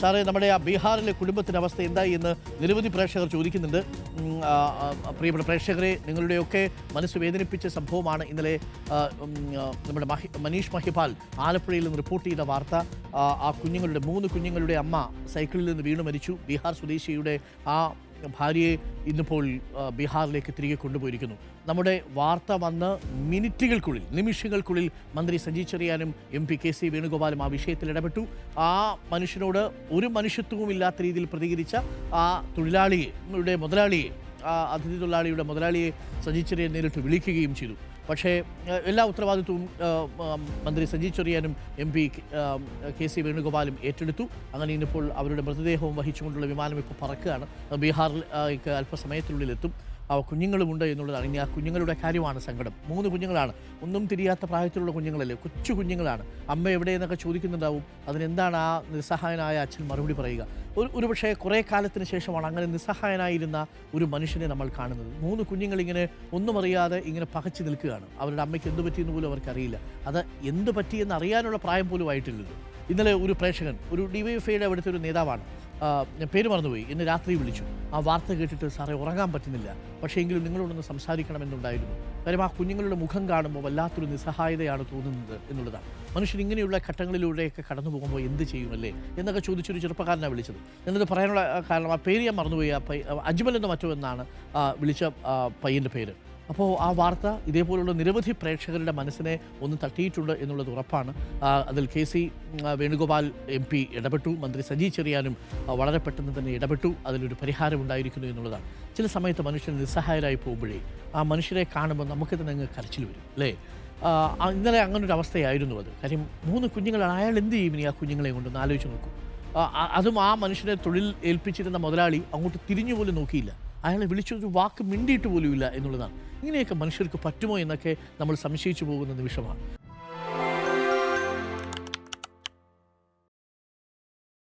സാറേ, നമ്മുടെ ആ ബീഹാറിലെ കുടുംബത്തിൻ്റെ അവസ്ഥ എന്തായി എന്ന് നിരവധി പ്രേക്ഷകർ ചോദിക്കുന്നുണ്ട്. പ്രിയപ്പെട്ട പ്രേക്ഷകരെ, നിങ്ങളുടെയൊക്കെ മനസ്സ് വേദനിപ്പിച്ച സംഭവമാണ് ഇന്നലെ നമ്മുടെ മനീഷ് മഹിപാൽ ആലപ്പുഴയിൽ നിന്ന് റിപ്പോർട്ട് ചെയ്ത വാർത്ത. ആ കുഞ്ഞുങ്ങളുടെ 3 കുഞ്ഞുങ്ങളുടെ അമ്മ സൈക്കിളിൽ നിന്ന് വീണു മരിച്ചു. ബീഹാർ സ്വദേശിയുടെ ആ ഭാര്യയെ ഇന്നിപ്പോൾ ബീഹാറിലേക്ക് തിരികെ കൊണ്ടുപോയിരിക്കുന്നു. നമ്മുടെ വാർത്ത വന്ന് മിനിറ്റുകൾക്കുള്ളിൽ, നിമിഷങ്ങൾക്കുള്ളിൽ മന്ത്രി സജി ചെറിയാനും MP KC വേണുഗോപാലും ആ വിഷയത്തിൽ ഇടപെട്ടു. ആ മനുഷ്യനോട് ഒരു മനുഷ്യത്വവും ഇല്ലാത്ത രീതിയിൽ പ്രതികരിച്ച ആ മുതലാളിയെ, ആ അതിഥി തൊഴിലാളിയുടെ മുതലാളിയെ സജി ചെറിയാൻ നേരിട്ട് വിളിക്കുകയും ചെയ്തു. പക്ഷേ എല്ലാ ഉത്തരവാദിത്വവും മന്ത്രി സജി ചെറിയാനും MP KC വേണുഗോപാലും ഏറ്റെടുത്തു. അങ്ങനെ ഇന്നിപ്പോൾ അവരുടെ മൃതദേഹവും വഹിച്ചുകൊണ്ടുള്ള വിമാനം ഇപ്പോൾ പറക്കുകയാണ്. ബീഹാറിലേക്ക് അല്പസമയത്തിനുള്ളിൽ എത്തും. കുഞ്ഞുങ്ങളുമുണ്ട് എന്നുള്ളതാണ്. ഇനി ആ കുഞ്ഞുങ്ങളുടെ കാര്യമാണ് സങ്കടം. 3 കുഞ്ഞുങ്ങളാണ്. ഒന്നും തിരിയാത്ത പ്രായത്തിലുള്ള കുഞ്ഞുങ്ങളല്ലേ, കൊച്ചു കുഞ്ഞുങ്ങളാണ്. അമ്മ എവിടെയെന്നൊക്കെ ചോദിക്കുന്നുണ്ടാവും. അതിനെന്താണ് ആ നിസ്സഹായനായ അച്ഛൻ മറുപടി പറയുക? ഒരുപക്ഷെ കുറേ കാലത്തിന് ശേഷമാണ് അങ്ങനെ നിസ്സഹായനായിരുന്ന ഒരു മനുഷ്യനെ നമ്മൾ കാണുന്നത്. 3 കുഞ്ഞുങ്ങളിങ്ങനെ ഒന്നും അറിയാതെ ഇങ്ങനെ പകച്ചു നിൽക്കുകയാണ്. അവരുടെ അമ്മയ്ക്ക് എന്ത് പറ്റിയെന്ന് പോലും അവർക്കറിയില്ല. അത് എന്ത് പറ്റിയെന്ന് അറിയാനുള്ള പ്രായം പോലും ആയിട്ടില്ലല്ലോ. ഇന്നലെ ഒരു പ്രേക്ഷകൻ, ഒരു DYFIയുടെ അവിടുത്തെ ഒരു നേതാവാണ്, ഞാൻ പേര് മറന്നുപോയി, ഇന്ന് രാത്രി വിളിച്ചു. ആ വാർത്ത കേട്ടിട്ട് സാറേ ഉറങ്ങാൻ പറ്റുന്നില്ല, പക്ഷേ എങ്കിലും നിങ്ങളോടൊന്ന് സംസാരിക്കണമെന്നുണ്ടായിരുന്നു. കാര്യം ആ കുഞ്ഞുങ്ങളുടെ മുഖം കാണുമ്പോൾ വല്ലാത്തൊരു നിസ്സഹായതയാണ് തോന്നുന്നത് എന്നുള്ളതാണ്. മനുഷ്യൻ ഇങ്ങനെയുള്ള ഘട്ടങ്ങളിലൂടെയൊക്കെ കടന്നു പോകുമ്പോൾ എന്ത് ചെയ്യുമല്ലേ എന്നൊക്കെ ചോദിച്ചൊരു ചെറുപ്പക്കാരനാണ് വിളിച്ചത്. ഞാനത് പറയാനുള്ള കാരണം, ആ പേര് ഞാൻ മറന്നുപോയി. അജ്മൽ എന്നോ മറ്റോ എന്നാണ് വിളിച്ച പയ്യൻ്റെ പേര്. അപ്പോൾ ആ വാർത്ത ഇതേപോലുള്ള നിരവധി പ്രേക്ഷകരുടെ മനസ്സിനെ ഒന്ന് തട്ടിയിട്ടുണ്ട് എന്നുള്ളത് ഉറപ്പാണ്. അതിൽ KC വേണുഗോപാൽ MP ഇടപെട്ടു. മന്ത്രി സജി ചെറിയാനും വളരെ പെട്ടെന്ന് തന്നെ ഇടപെട്ടു. അതിലൊരു പരിഹാരം ഉണ്ടായിരിക്കുന്നു എന്നുള്ളതാണ്. ചില സമയത്ത് മനുഷ്യൻ നിസ്സഹായരായി പോകുമ്പോഴേ ആ മനുഷ്യരെ കാണുമ്പോൾ നമുക്ക് തന്നെ അങ്ങ് കരച്ചിൽ വരും, അല്ലേ? ഇന്നലെ അങ്ങനൊരു അവസ്ഥയായിരുന്നു അത്. കാര്യം 3 കുഞ്ഞുങ്ങളാണ്. അയാൾ എന്ത് ചെയ്യും ഇനി ആ കുഞ്ഞുങ്ങളെ കൊണ്ടൊന്ന് ആലോചിച്ച് നോക്കൂ. അതും ആ മനുഷ്യനെ തൊഴിൽ ഏൽപ്പിച്ചിരുന്ന മുതലാളി അങ്ങോട്ട് തിരിഞ്ഞു പോലും നോക്കിയില്ല. അയാളെ വിളിച്ചൊരു വാക്ക് മിണ്ടിയിട്ട് പോലുമില്ല എന്നുള്ളതാണ്. ഇങ്ങനെയൊക്കെ മനുഷ്യർക്ക് പറ്റുമോ എന്നൊക്കെ നമ്മൾ സംശയിച്ചു പോകുന്ന നിമിഷമാണ്.